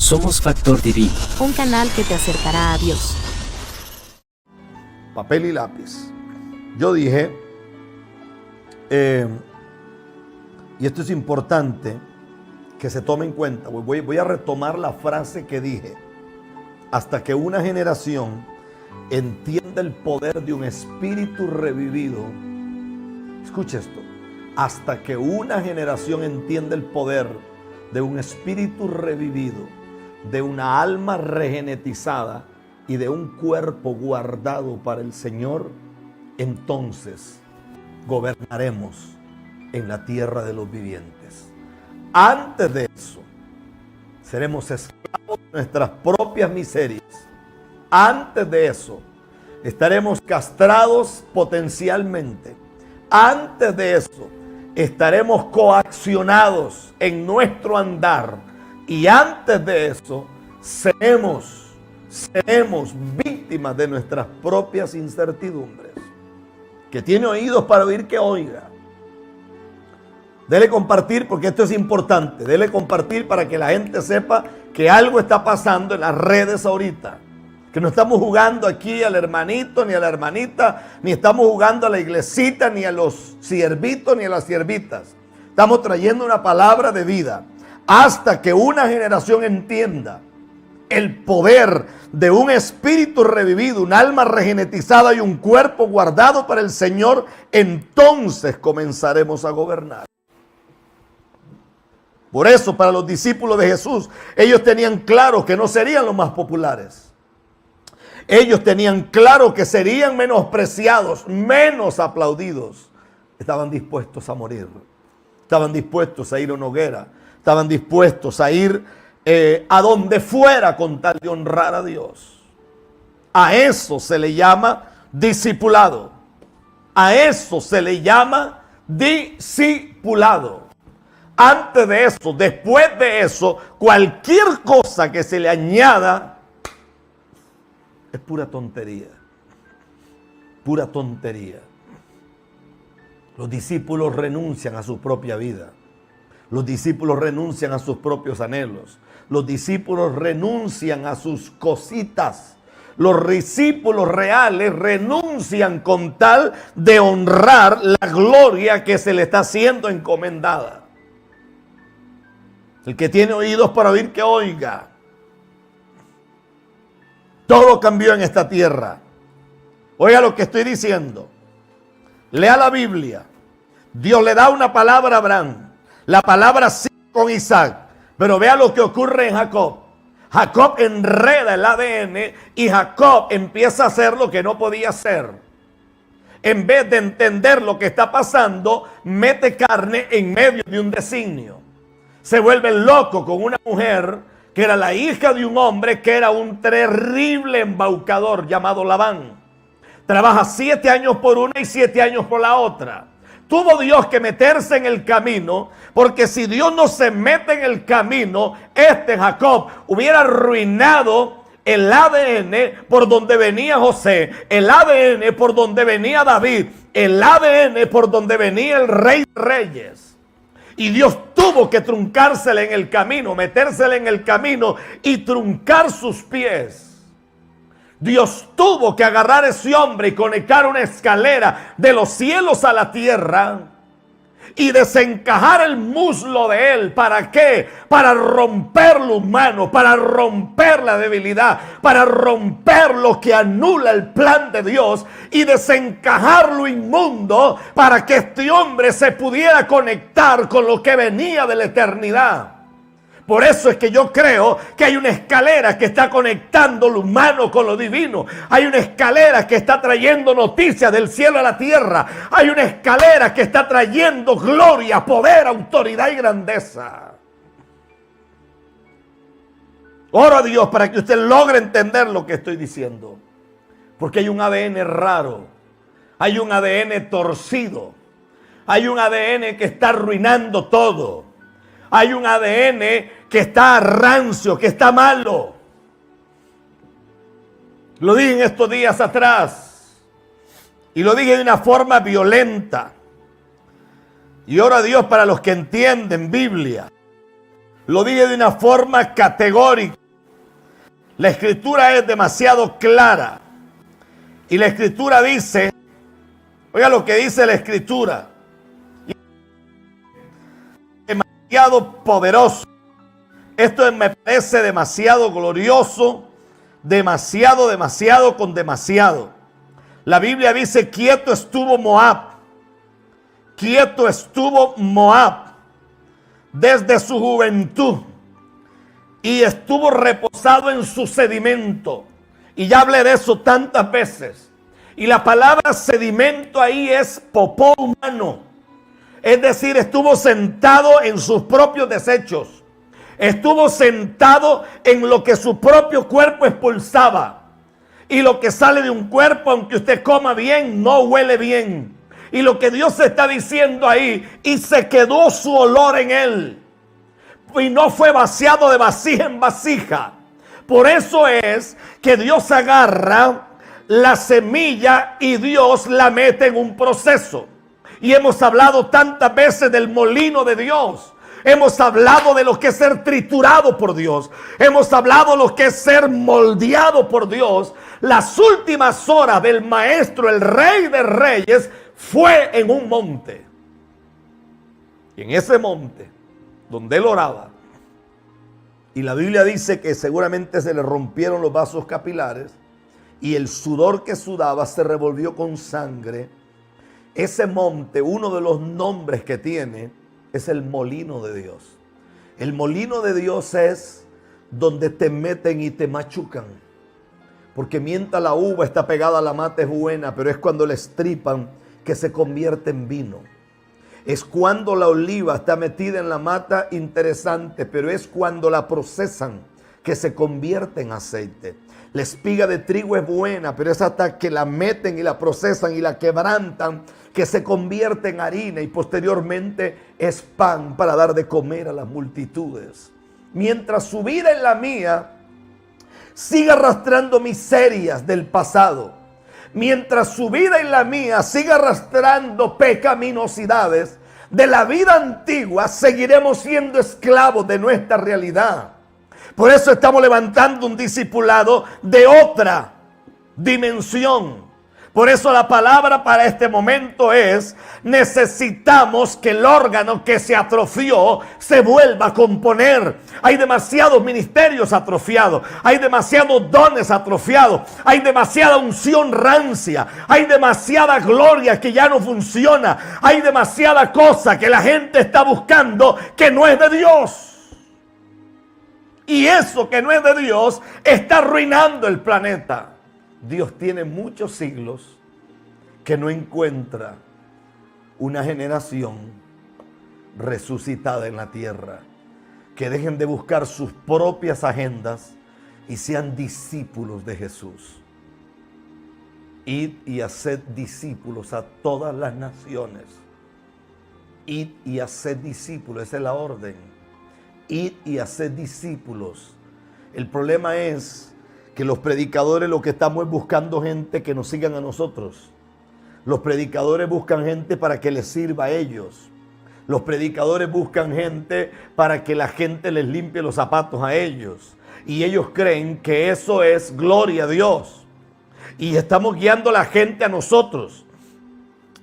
Somos Factor Divino, un canal que te acercará a Dios. Papel y lápiz. Yo dije, y esto es importante que se tome en cuenta, voy a retomar la frase que dije: hasta que una generación entienda el poder de un espíritu revivido. Escuche esto: hasta que una generación entienda el poder de un espíritu revivido, de una alma regenetizada y de un cuerpo guardado para el Señor, entonces gobernaremos en la tierra de los vivientes. Antes de eso, seremos esclavos de nuestras propias miserias. Antes de eso, estaremos castrados potencialmente. Antes de eso, estaremos coaccionados en nuestro andar. Y antes de eso, seremos víctimas de nuestras propias incertidumbres. Que tiene oídos para oír, que oiga. Dele compartir, porque esto es importante. Dele compartir para que la gente sepa que algo está pasando en las redes ahorita. Que no estamos jugando aquí al hermanito ni a la hermanita, ni estamos jugando a la iglesita, ni a los siervitos, ni a las siervitas. Estamos trayendo una palabra de vida. Hasta que una generación entienda el poder de un espíritu revivido, un alma regenetizada y un cuerpo guardado para el Señor, entonces comenzaremos a gobernar. Por eso, para los discípulos de Jesús, ellos tenían claro que no serían los más populares. Ellos tenían claro que serían menospreciados, menos aplaudidos. Estaban dispuestos a morir. Estaban dispuestos a ir a una hoguera. Estaban dispuestos a ir a donde fuera con tal de honrar a Dios. A eso se le llama discipulado. A eso se le llama discipulado. Antes de eso, después de eso, cualquier cosa que se le añada es pura tontería. Pura tontería. Los discípulos renuncian a su propia vida. Los discípulos renuncian a sus propios anhelos. Los discípulos renuncian a sus cositas. Los discípulos reales renuncian con tal de honrar la gloria que se le está siendo encomendada. El que tiene oídos para oír, que oiga. Todo cambió en esta tierra. Oiga lo que estoy diciendo. Lea la Biblia. Dios le da una palabra a Abraham. La palabra sí con Isaac. Pero vea lo que ocurre en Jacob. Jacob enreda el ADN y Jacob empieza a hacer lo que no podía hacer. En vez de entender lo que está pasando, mete carne en medio de un designio. Se vuelve loco con una mujer que era la hija de un hombre que era un terrible embaucador llamado Labán. Trabaja 7 años por una y 7 años por la otra. Tuvo Dios que meterse en el camino, porque si Dios no se mete en el camino, Jacob hubiera arruinado el ADN por donde venía José, el ADN por donde venía David, el ADN por donde venía el Rey de Reyes. Y Dios tuvo que truncársele en el camino, metérsele en el camino y truncar sus pies. Dios tuvo que agarrar a ese hombre y conectar una escalera de los cielos a la tierra y desencajar el muslo de él. ¿Para qué? Para romper lo humano, para romper la debilidad, para romper lo que anula el plan de Dios y desencajar lo inmundo para que este hombre se pudiera conectar con lo que venía de la eternidad. Por eso es que yo creo que hay una escalera que está conectando lo humano con lo divino. Hay una escalera que está trayendo noticias del cielo a la tierra. Hay una escalera que está trayendo gloria, poder, autoridad y grandeza. Oro a Dios para que usted logre entender lo que estoy diciendo. Porque hay un ADN raro. Hay un ADN torcido. Hay un ADN que está arruinando todo. Hay un ADN que está rancio, que está malo. Lo dije en estos días atrás. Y lo dije de una forma violenta. Y oro a Dios para los que entienden Biblia. Lo dije de una forma categórica. La escritura es demasiado clara. Y la escritura dice, oiga lo que dice la escritura. Demasiado poderoso. Esto me parece demasiado glorioso. Demasiado con demasiado. La Biblia dice, quieto estuvo Moab. Quieto estuvo Moab desde su juventud y estuvo reposado en su sedimento. Y ya hablé de eso tantas veces. Y la palabra sedimento ahí es popó humano. Es decir, estuvo sentado en sus propios desechos. Estuvo sentado en lo que su propio cuerpo expulsaba. Y lo que sale de un cuerpo, aunque usted coma bien, no huele bien. Y lo que Dios está diciendo ahí, y se quedó su olor en él. Y no fue vaciado de vasija en vasija. Por eso es que Dios agarra la semilla y Dios la mete en un proceso. Y hemos hablado tantas veces del molino de Dios. Hemos hablado de lo que es ser triturado por Dios. Hemos hablado de lo que es ser moldeado por Dios. Las últimas horas del maestro, el rey de reyes, fue en un monte. Y en ese monte, donde él oraba, y la Biblia dice que seguramente se le rompieron los vasos capilares, y el sudor que sudaba se revolvió con sangre. Ese monte, uno de los nombres que tiene, es el molino de Dios. El molino de Dios es donde te meten y te machucan. Porque mientras la uva está pegada a la mata es buena, pero es cuando la estripan que se convierte en vino. Es cuando la oliva está metida en la mata, interesante, pero es cuando la procesan que se convierte en aceite. La espiga de trigo es buena, pero es hasta que la meten y la procesan y la quebrantan que se convierte en harina y posteriormente es pan para dar de comer a las multitudes. Mientras su vida en la mía sigue arrastrando miserias del pasado, mientras su vida en la mía sigue arrastrando pecaminosidades de la vida antigua, seguiremos siendo esclavos de nuestra realidad. Por eso estamos levantando un discipulado de otra dimensión. Por eso la palabra para este momento es: necesitamos que el órgano que se atrofió se vuelva a componer. Hay demasiados ministerios atrofiados, hay demasiados dones atrofiados, hay demasiada unción rancia, hay demasiada gloria que ya no funciona, hay demasiada cosa que la gente está buscando que no es de Dios. Y eso que no es de Dios está arruinando el planeta. Dios tiene muchos siglos que no encuentra una generación resucitada en la tierra, que dejen de buscar sus propias agendas y sean discípulos de Jesús. Id y haced discípulos a todas las naciones. Id y haced discípulos, esa es la orden. Id y haced discípulos. El problema es que los predicadores lo que estamos es buscando gente que nos sigan a nosotros. Los predicadores buscan gente para que les sirva a ellos. Los predicadores buscan gente para que la gente les limpie los zapatos a ellos. Y ellos creen que eso es gloria a Dios. Y estamos guiando a la gente a nosotros.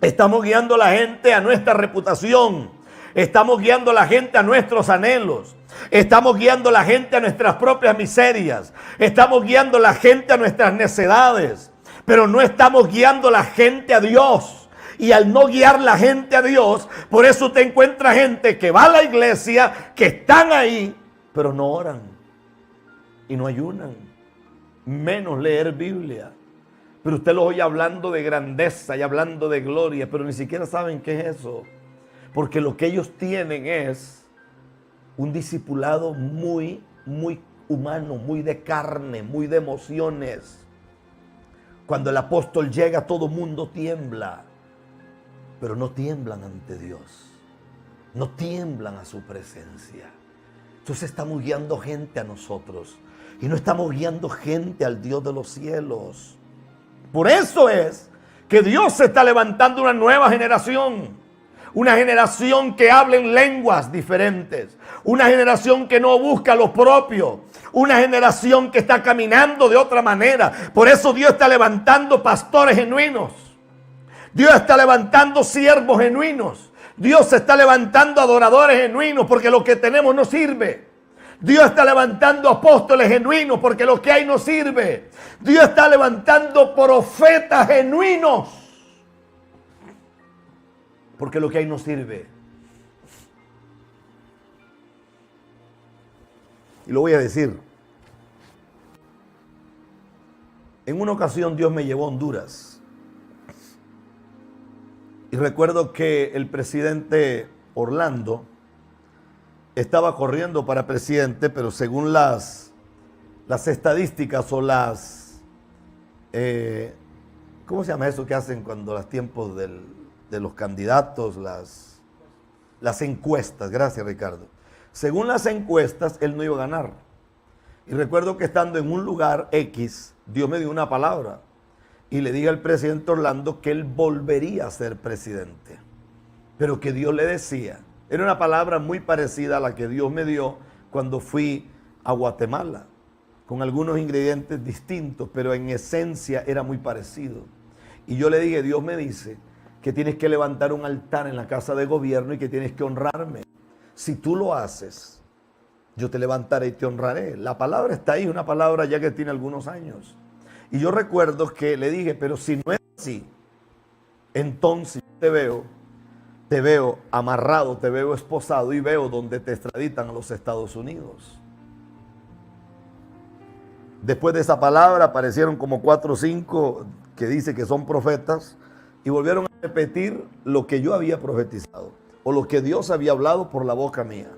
Estamos guiando a la gente a nuestra reputación. Estamos guiando a la gente a nuestros anhelos. Estamos guiando a la gente a nuestras propias miserias. Estamos guiando a la gente a nuestras necedades. Pero no estamos guiando a la gente a Dios. Y al no guiar la gente a Dios, por eso te encuentras gente que va a la iglesia, que están ahí, pero no oran y no ayunan, menos leer Biblia. Pero usted los oye hablando de grandeza y hablando de gloria, pero ni siquiera saben qué es eso. Porque lo que ellos tienen es un discipulado muy humano, muy de carne, muy de emociones. Cuando el apóstol llega, todo mundo tiembla, pero no tiemblan ante Dios, no tiemblan a su presencia. Entonces estamos guiando gente a nosotros y no estamos guiando gente al Dios de los cielos. Por eso es que Dios se está levantando una nueva generación. Una generación que habla en lenguas diferentes. Una generación que no busca lo propio. Una generación que está caminando de otra manera. Por eso Dios está levantando pastores genuinos. Dios está levantando siervos genuinos. Dios está levantando adoradores genuinos porque lo que tenemos no sirve. Dios está levantando apóstoles genuinos porque lo que hay no sirve. Dios está levantando profetas genuinos porque lo que hay no sirve. Y lo voy a decir. En una ocasión Dios me llevó a Honduras. Y recuerdo que el presidente Orlando estaba corriendo para presidente, pero según las estadísticas o ¿cómo se llama eso que hacen cuando los tiempos de los candidatos? Las encuestas. Gracias, Ricardo. Según las encuestas, él no iba a ganar. Y recuerdo que estando en un lugar X, Dios me dio una palabra. Y le dije al presidente Orlando que él volvería a ser presidente. Pero que Dios le decía. Era una palabra muy parecida a la que Dios me dio cuando fui a Guatemala. Con algunos ingredientes distintos, pero en esencia era muy parecido. Y yo le dije, Dios me dice que tienes que levantar un altar en la casa de gobierno y que tienes que honrarme. Si tú lo haces, yo te levantaré y te honraré. La palabra está ahí, una palabra ya que tiene algunos años. Y yo recuerdo que le dije, pero si no es así, entonces te veo amarrado, te veo esposado y veo donde te extraditan a los Estados Unidos. Después de esa palabra aparecieron como 4 o 5 que dice que son profetas y volvieron a repetir lo que yo había profetizado o lo que Dios había hablado por la boca mía.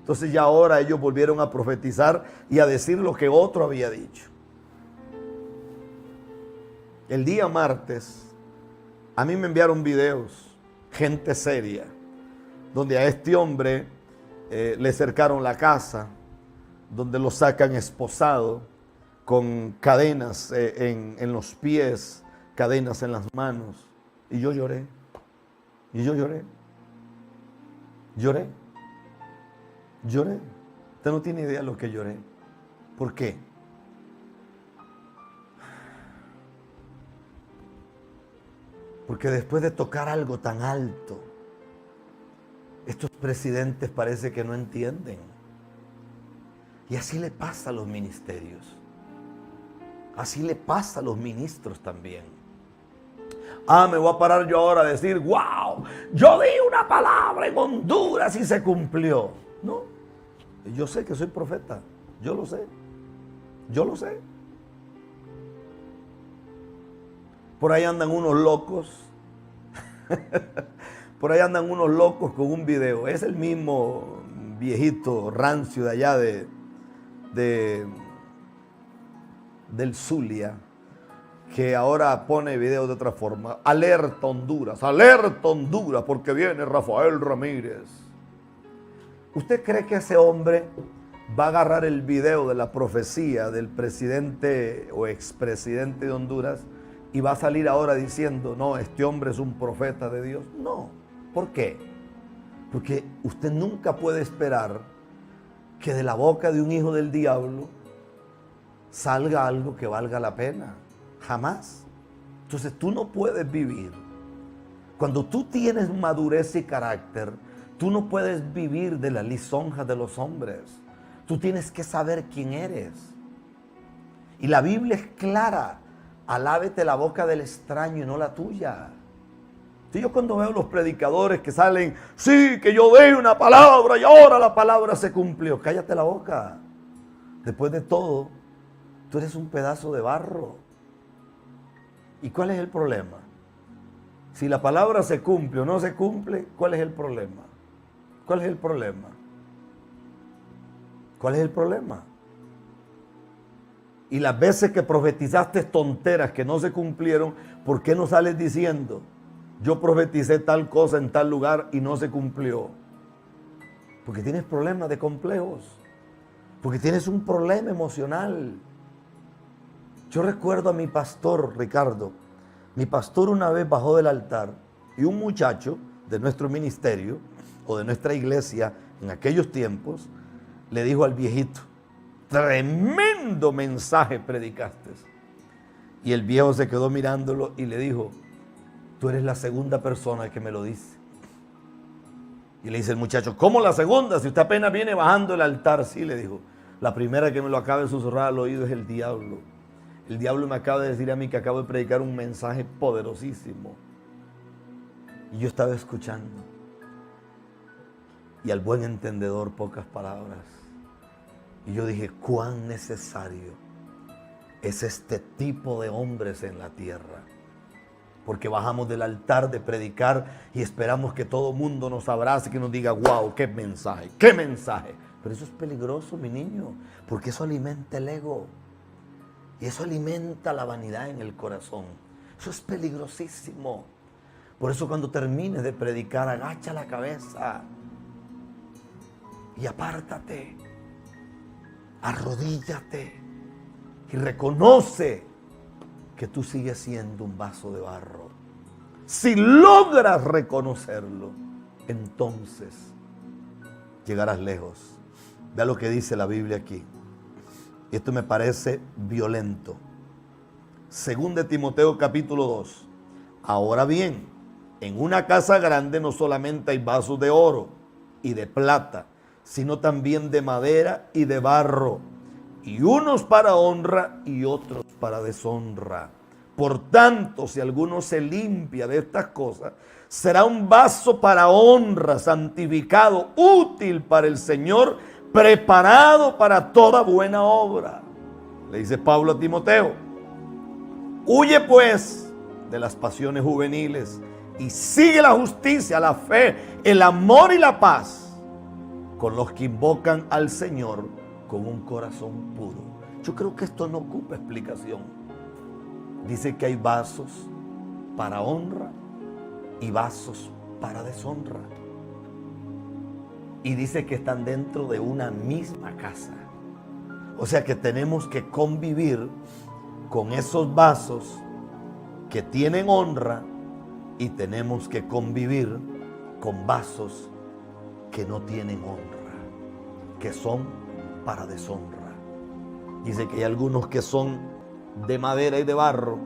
Entonces ya ahora ellos volvieron a profetizar y a decir lo que otro había dicho. El día martes, a mí me enviaron videos, gente seria, donde a este hombre le cercaron la casa, donde lo sacan esposado, con cadenas en los pies, cadenas en las manos. Y yo lloré, lloré. Usted no tiene idea de lo que lloré. ¿Por qué? Porque después de tocar algo tan alto, estos presidentes parece que no entienden. Y así le pasa a los ministerios. Así le pasa a los ministros también. Me voy a parar yo ahora a decir, wow, yo di una palabra en Honduras y se cumplió. No, yo sé que soy profeta. Yo lo sé. Por ahí andan unos locos. Por ahí andan unos locos con un video. Es el mismo viejito rancio de allá del Zulia, que ahora pone videos de otra forma. Alerta Honduras, porque viene Rafael Ramírez. ¿Usted cree que ese hombre va a agarrar el video de la profecía del presidente o expresidente de Honduras y va a salir ahora diciendo, no, este hombre es un profeta de Dios? No. ¿Por qué? Porque usted nunca puede esperar que de la boca de un hijo del diablo salga algo que valga la pena. Jamás. Entonces tú no puedes vivir. Cuando tú tienes madurez y carácter, tú no puedes vivir de la lisonja de los hombres. Tú tienes que saber quién eres. Y la Biblia es clara. Alábete la boca del extraño y no la tuya. Si yo cuando veo los predicadores que salen, sí, que yo dé una palabra y ahora la palabra se cumplió. Cállate la boca. Después de todo, tú eres un pedazo de barro. ¿Y cuál es el problema? Si la palabra se cumple o no se cumple, ¿cuál es el problema? ¿Cuál es el problema? ¿Cuál es el problema? Y las veces que profetizaste tonteras que no se cumplieron, ¿por qué no sales diciendo, yo profeticé tal cosa en tal lugar y no se cumplió? Porque tienes problemas de complejos. Porque tienes un problema emocional. Yo recuerdo a mi pastor, Ricardo. Mi pastor una vez bajó del altar y un muchacho de nuestro ministerio o de nuestra iglesia en aquellos tiempos, le dijo al viejito: tremendo mensaje predicaste. Y el viejo se quedó mirándolo y le dijo: tú eres la segunda persona que me lo dice. Y le dice el muchacho: ¿cómo la segunda? Si usted apenas viene bajando el altar. Sí, le dijo: la primera que me lo acaba de susurrar al oído es el diablo. El diablo me acaba de decir a mí que acabo de predicar un mensaje poderosísimo. Y yo estaba escuchando. Y al buen entendedor, pocas palabras. Y yo dije: cuán necesario es este tipo de hombres en la tierra. Porque bajamos del altar de predicar y esperamos que todo mundo nos abrace, que nos diga: wow, qué mensaje, qué mensaje. Pero eso es peligroso, mi niño, porque eso alimenta el ego. Y eso alimenta la vanidad en el corazón. Eso es peligrosísimo. Por eso cuando termines de predicar, agacha la cabeza y apártate. Arrodíllate y reconoce que tú sigues siendo un vaso de barro. Si logras reconocerlo, entonces llegarás lejos. Vea lo que dice la Biblia aquí. Y esto me parece violento. Según de Timoteo capítulo 2. Ahora bien, en una casa grande no solamente hay vasos de oro y de plata, sino también de madera y de barro, y unos para honra y otros para deshonra. Por tanto, si alguno se limpia de estas cosas, será un vaso para honra, santificado, útil para el Señor, preparado para toda buena obra. Le dice Pablo a Timoteo: huye pues de las pasiones juveniles y sigue la justicia, la fe, el amor y la paz con los que invocan al Señor con un corazón puro. Yo creo que esto no ocupa explicación. Dice que hay vasos para honra y vasos para deshonra. Y dice que están dentro de una misma casa. O sea que tenemos que convivir con esos vasos que tienen honra y tenemos que convivir con vasos que no tienen honra, que son para deshonra. Dice que hay algunos que son de madera y de barro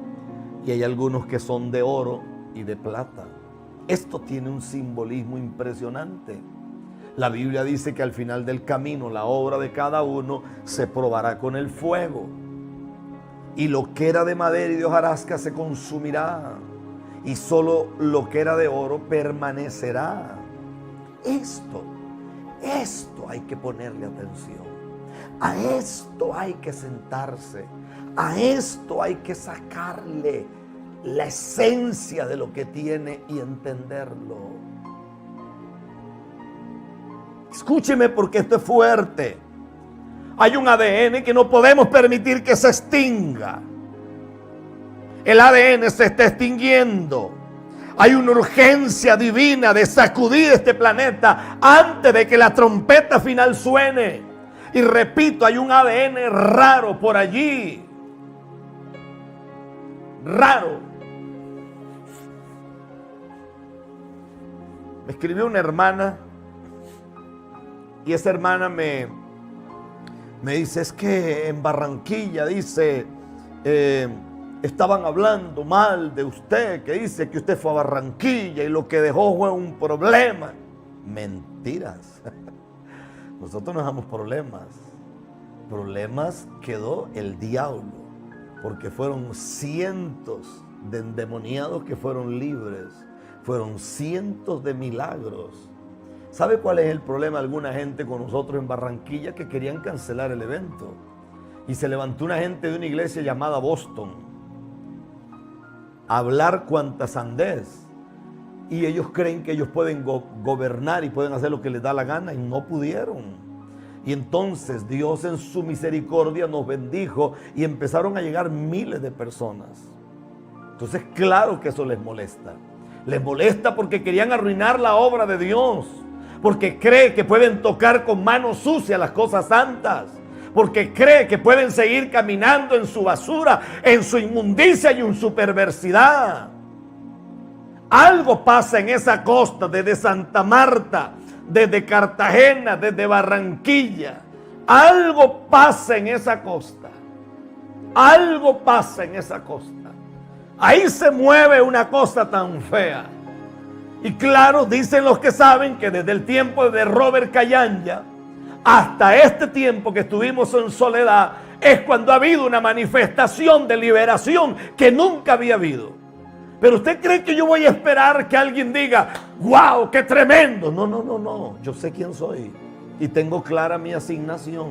y hay algunos que son de oro y de plata. Esto tiene un simbolismo impresionante. La Biblia dice que al final del camino la obra de cada uno se probará con el fuego. Y lo que era de madera y de hojarasca se consumirá. Y solo lo que era de oro permanecerá. Esto hay que ponerle atención. A esto hay que sentarse. A esto hay que sacarle la esencia de lo que tiene y entenderlo. Escúcheme, porque esto es fuerte. Hay un ADN que no podemos permitir que se extinga. El ADN se está extinguiendo. Hay una urgencia divina de sacudir este planeta antes de que la trompeta final suene. Y repito, hay un ADN raro por allí. Raro. Me escribió una hermana y esa hermana me dice: es que en Barranquilla, dice, estaban hablando mal de usted, que dice que usted fue a Barranquilla y lo que dejó fue un problema. Mentiras. Nosotros no dejamos problemas. Problemas quedó el diablo, porque fueron cientos de endemoniados que fueron libres. Fueron cientos de milagros. ¿Sabe cuál es el problema de alguna gente con nosotros en Barranquilla? Que querían cancelar el evento. Y se levantó una gente de una iglesia llamada Boston a hablar cuanta sandez. Y ellos creen que ellos pueden gobernar y pueden hacer lo que les da la gana, y no pudieron. Y entonces Dios en su misericordia nos bendijo y empezaron a llegar miles de personas. Entonces claro que eso les molesta. Les molesta porque querían arruinar la obra de Dios. Porque cree que pueden tocar con manos sucias las cosas santas. Porque cree que pueden seguir caminando en su basura, en su inmundicia y en su perversidad. Algo pasa en esa costa, desde Santa Marta, desde Cartagena, desde Barranquilla. Algo pasa en esa costa. Algo pasa en esa costa. Ahí se mueve una cosa tan fea. Y claro, dicen los que saben que desde el tiempo de Robert Callanja hasta este tiempo que estuvimos en soledad es cuando ha habido una manifestación de liberación que nunca había habido. Pero usted cree que yo voy a esperar que alguien diga, wow, qué tremendo. No, no, no, no. Yo sé quién soy y tengo clara mi asignación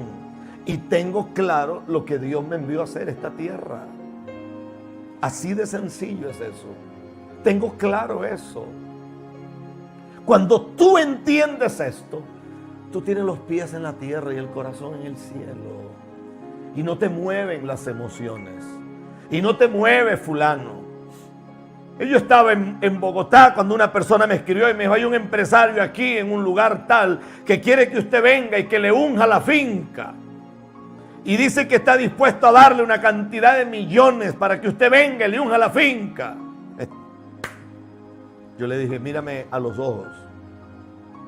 y tengo claro lo que Dios me envió a hacer esta tierra. Así de sencillo es eso. Tengo claro eso. Cuando tú entiendes esto, tú tienes los pies en la tierra y el corazón en el cielo. Y no te mueven las emociones. Y no te mueve fulano. Yo estaba en Bogotá cuando una persona me escribió y me dijo, hay un empresario aquí en un lugar tal que quiere que usted venga y que le unja la finca. Y dice que está dispuesto a darle una cantidad de millones para que usted venga y le unja la finca. Yo le dije, mírame a los ojos.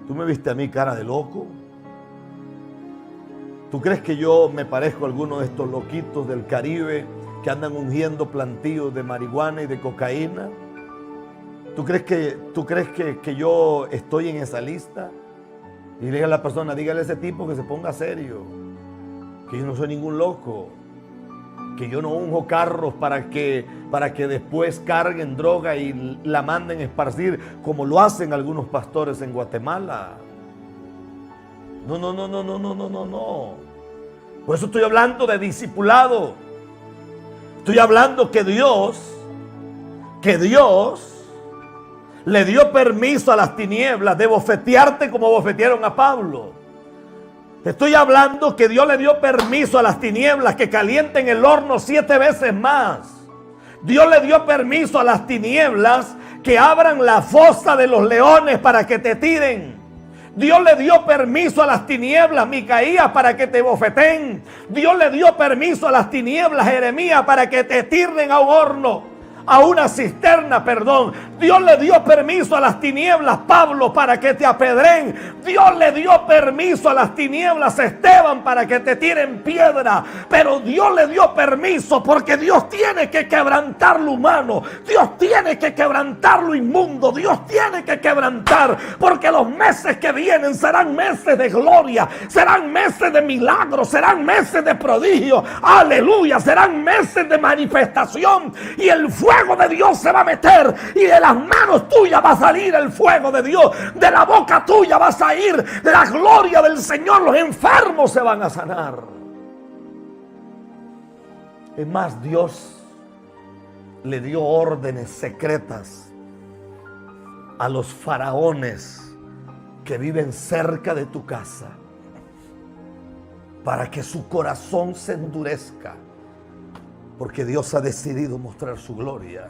¿Tú me viste a mí cara de loco? ¿Tú crees que yo me parezco a alguno de estos loquitos del Caribe que andan ungiendo plantíos de marihuana y de cocaína? ¿Tú crees que yo estoy en esa lista? Y le diga a la persona, dígale a ese tipo que se ponga serio, que yo no soy ningún loco, que yo no unjo carros para que después carguen droga y la manden a esparcir como lo hacen algunos pastores en Guatemala. No, no, no, no, no, no, no, no, no. Por eso estoy hablando de discipulado. Estoy hablando que Dios le dio permiso a las tinieblas de bofetearte como bofetearon a Pablo. Te estoy hablando que Dios le dio permiso a las tinieblas que calienten el horno 7 veces más. Dios le dio permiso a las tinieblas que abran la fosa de los leones para que te tiren. Dios le dio permiso a las tinieblas, Micaías, para que te bofeten. Dios le dio permiso a las tinieblas, Jeremías, para que te tiren a un horno. A una cisterna, perdón. Dios le dio permiso a las tinieblas, Pablo, para que te apedren. Dios le dio permiso a las tinieblas, Esteban, para que te tiren piedra. Pero Dios le dio permiso porque Dios tiene que quebrantar lo humano. Dios tiene que quebrantar lo inmundo. Dios tiene que quebrantar porque los meses que vienen serán meses de gloria. Serán meses de milagros. Serán meses de prodigio. Aleluya. Serán meses de manifestación. Y el fuego de Dios se va a meter y de las manos tuyas va a salir el fuego de Dios, de la boca tuya va a salir de la gloria del Señor, los enfermos se van a sanar. Es más, Dios le dio órdenes secretas a los faraones que viven cerca de tu casa para que su corazón se endurezca. Porque Dios ha decidido mostrar su gloria.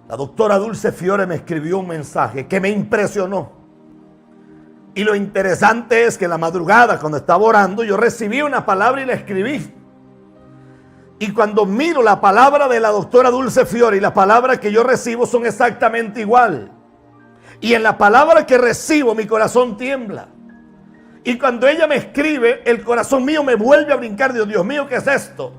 La doctora Dulce Fiore me escribió un mensaje que me impresionó. Y lo interesante es que en la madrugada, cuando estaba orando, yo recibí una palabra y la escribí. Y cuando miro la palabra de la doctora Dulce Fiore y la palabra que yo recibo son exactamente igual. Y en la palabra que recibo mi corazón tiembla. Y cuando ella me escribe, el corazón mío me vuelve a brincar. Dios mío, ¿qué es esto?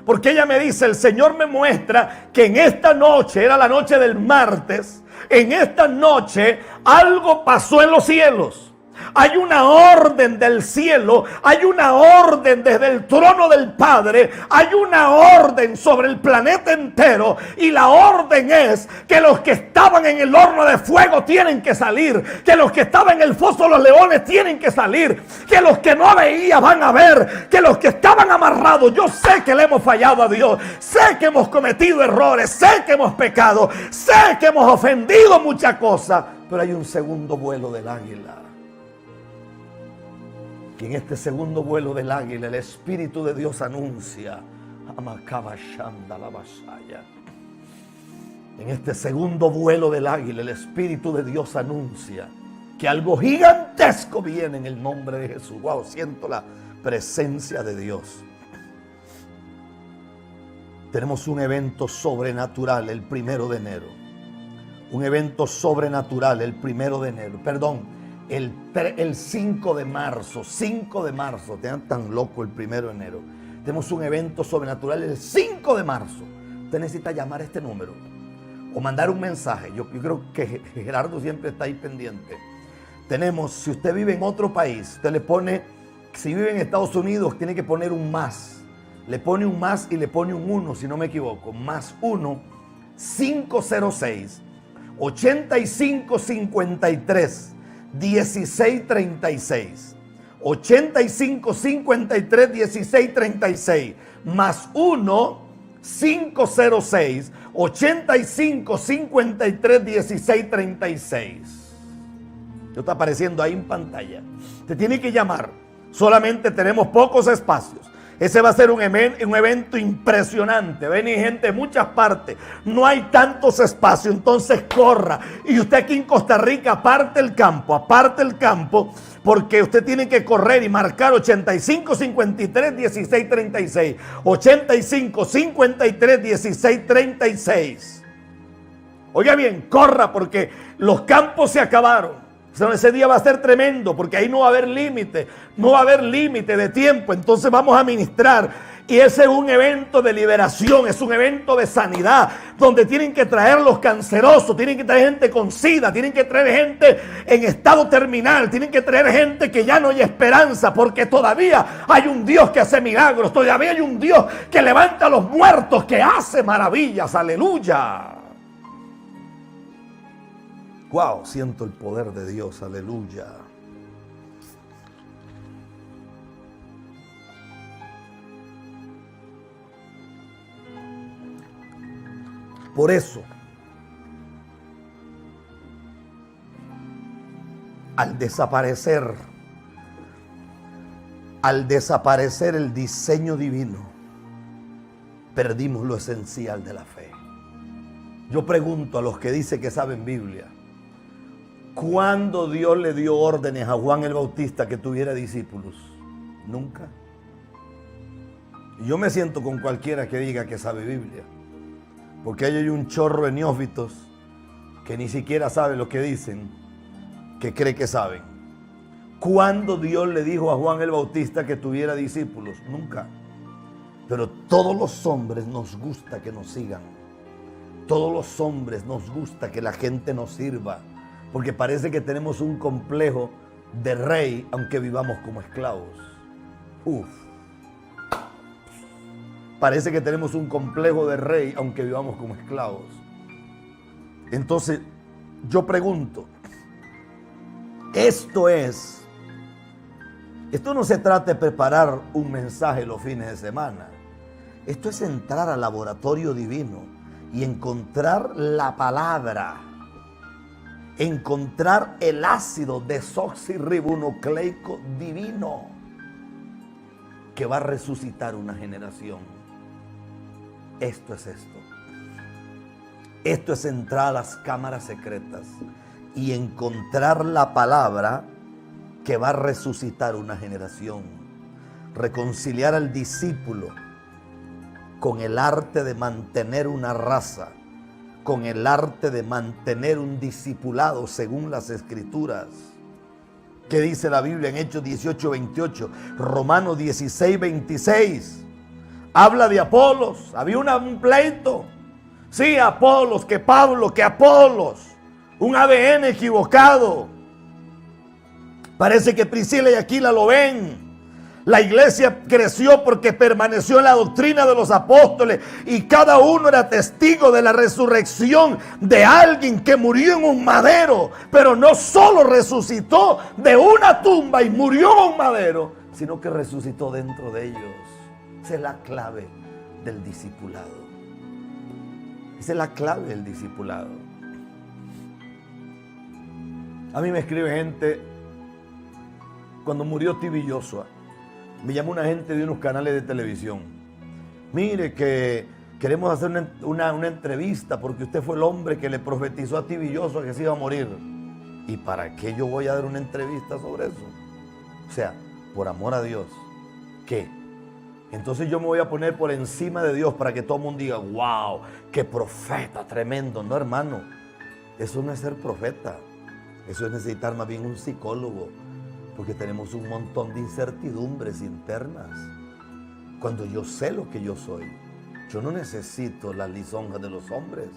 Porque ella me dice, el Señor me muestra que en esta noche, era la noche del martes, en esta noche algo pasó en los cielos. Hay una orden del cielo, hay una orden desde el trono del Padre, hay una orden sobre el planeta entero y la orden es que los que estaban en el horno de fuego tienen que salir, que los que estaban en el foso de los leones tienen que salir, que los que no veían van a ver, que los que estaban amarrados, yo sé que le hemos fallado a Dios, sé que hemos cometido errores, sé que hemos pecado, sé que hemos ofendido muchas cosas, pero hay un segundo vuelo del águila. Y en este segundo vuelo del águila, el Espíritu de Dios anuncia, en este segundo vuelo del águila, el Espíritu de Dios anuncia que algo gigantesco viene en el nombre de Jesús. Wow, siento la presencia de Dios. Tenemos un evento sobrenatural el 1 de enero. un evento sobrenatural el 1 de enero, perdón, el 5 de marzo, 5 de marzo, tengan tan loco el 1 de enero. Tenemos un evento sobrenatural el 5 de marzo. Usted necesita llamar a este número o mandar un mensaje. Yo creo que Gerardo siempre está ahí pendiente. Tenemos, si usted vive en otro país, usted le pone, si vive en Estados Unidos, tiene que poner un más. Le pone un más y le pone un 1, si no me equivoco. Más 1, 506, 8553, 1636. 8553 1636 más 1 506 8553 1636. Yo está apareciendo ahí en pantalla. Te tiene que llamar. Solamente tenemos pocos espacios. Ese va a ser un evento impresionante. Ven gente de muchas partes. No hay tantos espacios, entonces corra. Y usted aquí en Costa Rica, aparte el campo, porque usted tiene que correr y marcar 85 53 16 36. 85 53 16 36. Oiga bien, corra porque los campos se acabaron. Ese día va a ser tremendo porque ahí no va a haber límite, no va a haber límite de tiempo. Entonces vamos a ministrar y ese es un evento de liberación, es un evento de sanidad donde tienen que traer los cancerosos, tienen que traer gente con SIDA, tienen que traer gente en estado terminal, tienen que traer gente que ya no hay esperanza porque todavía hay un Dios que hace milagros, todavía hay un Dios que levanta a los muertos, que hace maravillas, aleluya. Wow, siento el poder de Dios, aleluya. Por eso, al desaparecer el diseño divino, perdimos lo esencial de la fe. Yo pregunto a los que dicen que saben Biblia, ¿cuándo Dios le dio órdenes a Juan el Bautista que tuviera discípulos? Nunca. Y yo me siento con cualquiera que diga que sabe Biblia, porque ahí hay un chorro de neófitos que ni siquiera saben lo que dicen, que cree que saben. ¿Cuándo Dios le dijo a Juan el Bautista que tuviera discípulos? Nunca. Pero todos los hombres nos gusta que nos sigan. Todos los hombres nos gusta que la gente nos sirva. Porque parece que tenemos un complejo de rey, aunque vivamos como esclavos. Parece que tenemos un complejo de rey, aunque vivamos como esclavos. Entonces, yo pregunto, esto no se trata de preparar un mensaje los fines de semana. Esto es entrar al laboratorio divino y encontrar la palabra. Encontrar el ácido desoxirribonucleico divino que va a resucitar una generación. Esto es esto. Esto es entrar a las cámaras secretas y encontrar la palabra que va a resucitar una generación. Reconciliar al discípulo con el arte de mantener una raza, con el arte de mantener un discipulado según las Escrituras. ¿Qué dice la Biblia en Hechos 18, 28? Romanos 16, 26. Habla de Apolos. Había un pleito. Sí, Apolos, que Pablo, que Apolos. Un ADN equivocado. Parece que Priscila y Aquila lo ven. La iglesia creció porque permaneció en la doctrina de los apóstoles y cada uno era testigo de la resurrección de alguien que murió en un madero, pero no solo resucitó de una tumba y murió en un madero, sino que resucitó dentro de ellos. Esa es la clave del discipulado. Esa es la clave del discipulado. A mí me escribe gente cuando murió T.B. Joshua. Me llamó una gente de unos canales de televisión. Mire que queremos hacer una entrevista porque usted fue el hombre que le profetizó a T.B. Joshua que se iba a morir. ¿Y para qué yo voy a dar una entrevista sobre eso? O sea, por amor a Dios. ¿Qué? Entonces yo me voy a poner por encima de Dios para que todo el mundo diga, wow, qué profeta tremendo. No, hermano. Eso no es ser profeta. Eso es necesitar más bien un psicólogo, porque tenemos un montón de incertidumbres internas. Cuando yo sé lo que yo soy, yo no necesito las lisonjas de los hombres,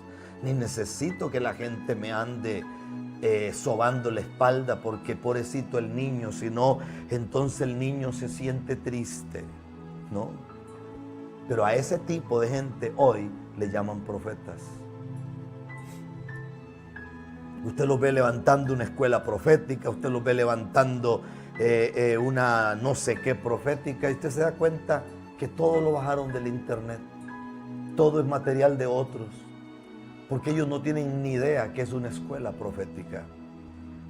ni necesito que la gente me ande sobando la espalda porque pobrecito el niño, sino entonces el niño se siente triste, ¿no? Pero a ese tipo de gente hoy le llaman profetas. Usted los ve levantando una escuela profética, usted los ve levantando una no sé qué profética, y usted se da cuenta que todo lo bajaron del internet. Todo es material de otros, porque ellos no tienen ni idea que es una escuela profética.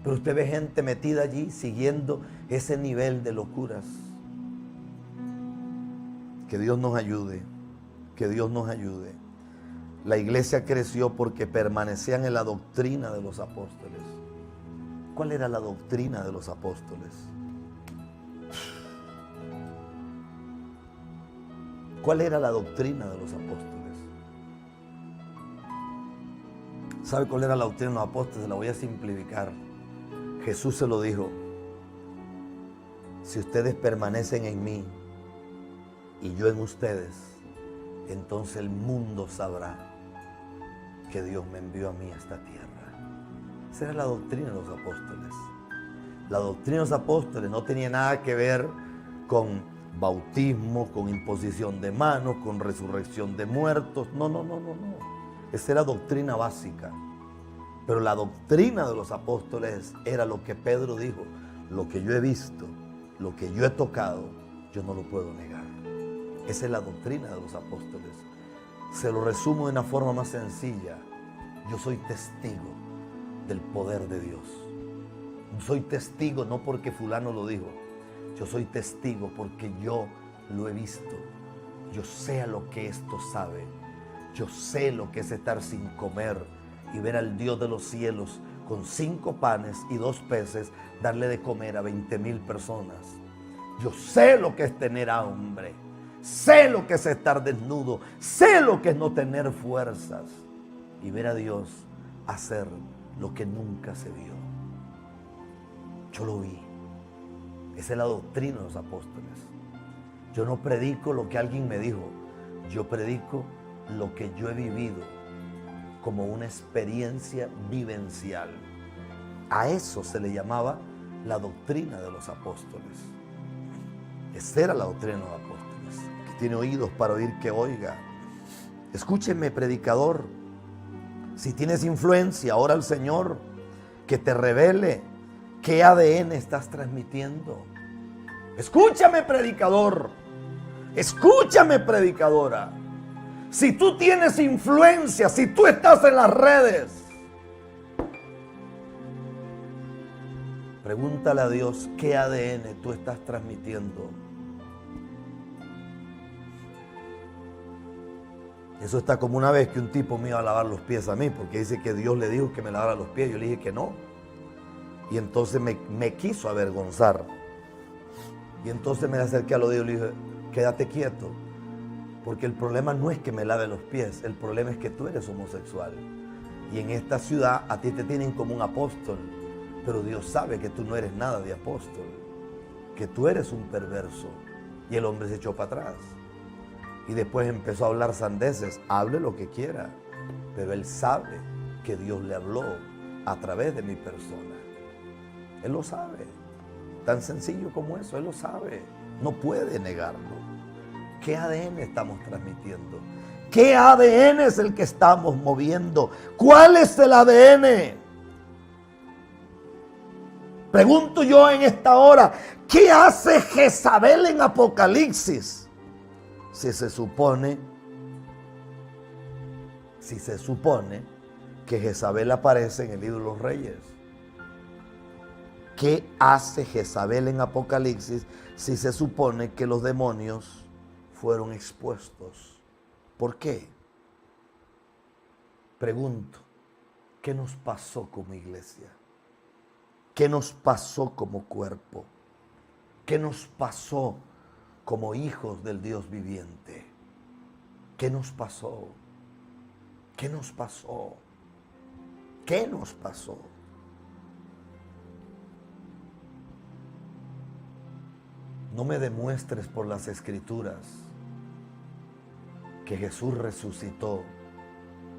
Pero usted ve gente metida allí siguiendo ese nivel de locuras. Que Dios nos ayude, que Dios nos ayude. La iglesia creció porque permanecían en la doctrina de los apóstoles. ¿Cuál era la doctrina de los apóstoles? ¿Cuál era la doctrina de los apóstoles? ¿Sabe cuál era la doctrina de los apóstoles? Se la voy a simplificar. Jesús se lo dijo: si ustedes permanecen en mí y yo en ustedes, entonces el mundo sabrá que Dios me envió a mí a esta tierra. Esa era la doctrina de los apóstoles. La doctrina de los apóstoles no tenía nada que ver con bautismo, con imposición de manos, con resurrección de muertos. No. Esa era doctrina básica. Pero la doctrina de los apóstoles era lo que Pedro dijo: lo que yo he visto, lo que yo he tocado, yo no lo puedo negar. Esa es la doctrina de los apóstoles. Se lo resumo de una forma más sencilla. Yo soy testigo del poder de Dios. Soy testigo no porque fulano lo dijo. Yo soy testigo porque yo lo he visto. Yo sé a lo que esto sabe. Yo sé lo que es estar sin comer y ver al Dios de los cielos con 5 panes y 2 peces darle de comer a 20,000 personas. Yo sé lo que es tener hambre. Sé lo que es estar desnudo. Sé lo que es no tener fuerzas. Y ver a Dios hacer lo que nunca se vio. Yo lo vi. Esa es la doctrina de los apóstoles. Yo no predico lo que alguien me dijo. Yo predico lo que yo he vivido como una experiencia vivencial. A eso se le llamaba la doctrina de los apóstoles. Esa era la doctrina de los apóstoles. Que tiene oídos para oír, que oiga. Escúcheme, predicador. Si tienes influencia, ora al Señor que te revele qué ADN estás transmitiendo. Escúchame, predicador. Escúchame, predicadora. Si tú tienes influencia, si tú estás en las redes, pregúntale a Dios qué ADN tú estás transmitiendo. Eso está como una vez que un tipo me iba a lavar los pies a mí, porque dice que Dios le dijo que me lavara los pies. Yo le dije que no. Y entonces me quiso avergonzar. Y entonces me acerqué al oído y le dije: quédate quieto. Porque el problema no es que me lave los pies, el problema es que tú eres homosexual. Y en esta ciudad a ti te tienen como un apóstol, pero Dios sabe que tú no eres nada de apóstol, que tú eres un perverso. Y el hombre se echó para atrás. Y después empezó a hablar sandeces. Hable lo que quiera, pero él sabe que Dios le habló a través de mi persona. Él lo sabe. Tan sencillo como eso, él lo sabe. No puede negarlo. ¿Qué ADN estamos transmitiendo? ¿Qué ADN es el que estamos moviendo? ¿Cuál es el ADN? Pregunto yo en esta hora, ¿qué hace Jezabel en Apocalipsis? Si se supone que Jezabel aparece en el libro de los Reyes. ¿Qué hace Jezabel en Apocalipsis si se supone que los demonios fueron expuestos? ¿Por qué? Pregunto, ¿qué nos pasó como iglesia? ¿Qué nos pasó como cuerpo? ¿Qué nos pasó como hijos del Dios viviente? ¿Qué nos pasó? ¿Qué nos pasó? ¿Qué nos pasó? No me demuestres por las Escrituras que Jesús resucitó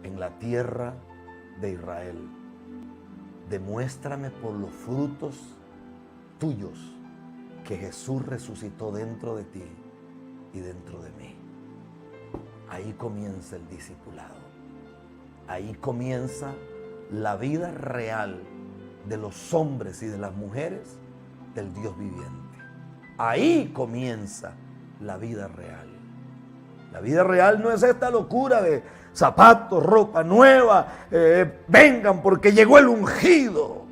en la tierra de Israel. Demuéstrame por los frutos tuyos que Jesús resucitó dentro de ti y dentro de mí. Ahí comienza el discipulado. Ahí comienza la vida real de los hombres y de las mujeres del Dios viviente. Ahí comienza la vida real. La vida real no es esta locura de zapatos, ropa nueva, vengan porque llegó el ungido.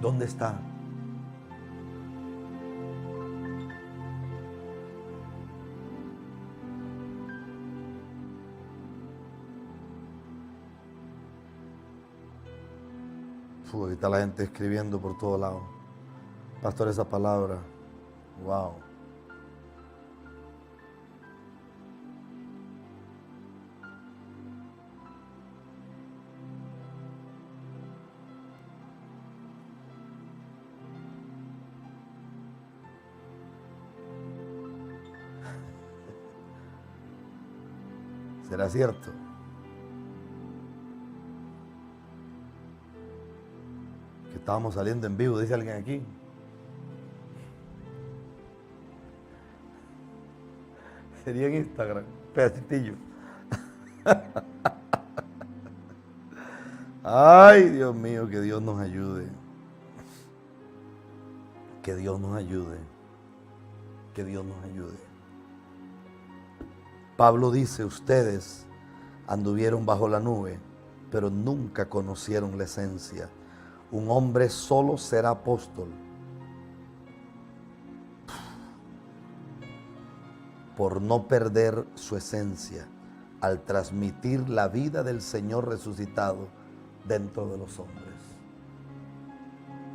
¿Dónde está? Ahí está la gente escribiendo por todos lados. Pastor, esa palabra. Wow. ¿Será cierto? Que estábamos saliendo en vivo, dice alguien aquí. Sería en Instagram, pedacitillo. Ay, Dios mío, que Dios nos ayude. Que Dios nos ayude. Que Dios nos ayude. Pablo dice, ustedes anduvieron bajo la nube, pero nunca conocieron la esencia. Un hombre solo será apóstol por no perder su esencia al transmitir la vida del Señor resucitado dentro de los hombres.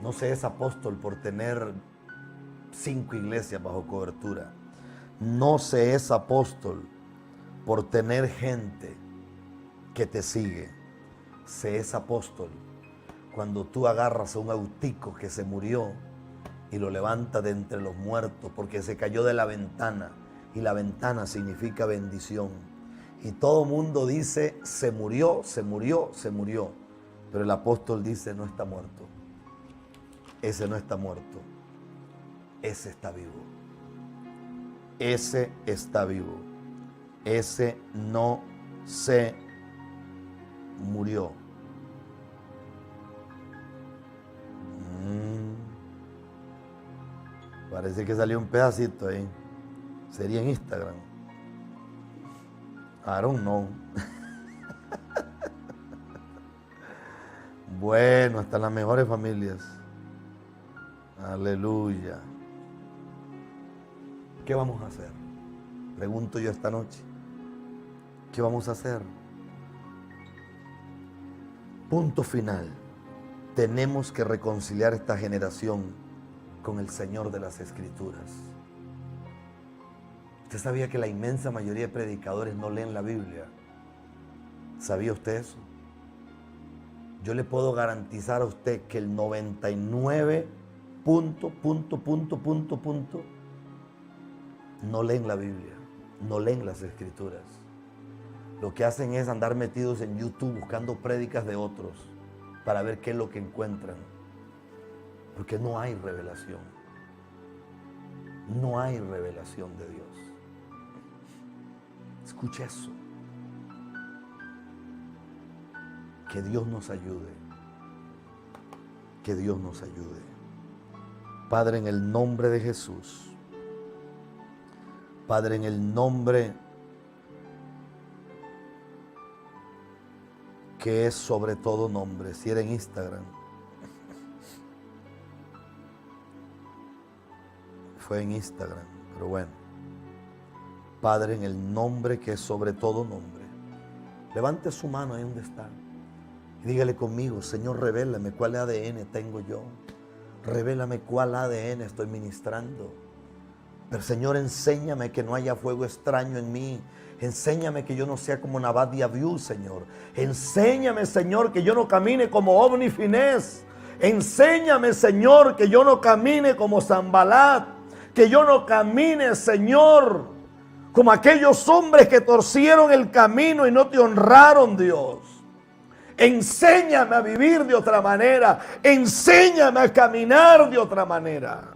No se es apóstol por tener 5 iglesias bajo cobertura. No se es apóstol por tener gente que te sigue. Se es apóstol cuando tú agarras a un autico que se murió y lo levantas de entre los muertos porque se cayó de la ventana, y la ventana significa bendición. Y todo mundo dice, se murió, se murió, se murió. Pero el apóstol dice, no está muerto. Ese no está muerto. Ese está vivo. Ese está vivo. Ese no se murió. Parece que salió un pedacito ahí. Sería en Instagram. I don't know. Bueno, hasta las mejores familias. Aleluya. ¿Qué vamos a hacer? Pregunto yo esta noche. ¿Qué vamos a hacer? Punto final. Tenemos que reconciliar esta generación con el Señor de las Escrituras. ¿Usted sabía que la inmensa mayoría de predicadores no leen la Biblia? ¿Sabía usted eso? Yo le puedo garantizar a usted que el 99 no leen la Biblia, no leen las Escrituras. Lo que hacen es andar metidos en YouTube buscando prédicas de otros para ver qué es lo que encuentran. Porque no hay revelación. No hay revelación de Dios. Escuche eso. Que Dios nos ayude. Que Dios nos ayude. Padre, en el nombre de Jesús. Padre, en el nombre que es sobre todo nombre. Si era en Instagram. fue en Instagram, pero bueno. Padre, en el nombre que es sobre todo nombre, levante su mano ahí donde está y dígale conmigo: Señor, revélame cuál ADN tengo yo. Revélame cuál ADN estoy ministrando. Pero Señor, enséñame que no haya fuego extraño en mí. Enséñame que yo no sea como Nabat y Abiú, Señor. Enséñame, Señor, que yo no camine como Ofni y Finés. Enséñame, Señor, que yo no camine como Sanbalat. Que yo no camine, Señor, como aquellos hombres que torcieron el camino y no te honraron, Dios. Enséñame a vivir de otra manera. Enséñame a caminar de otra manera.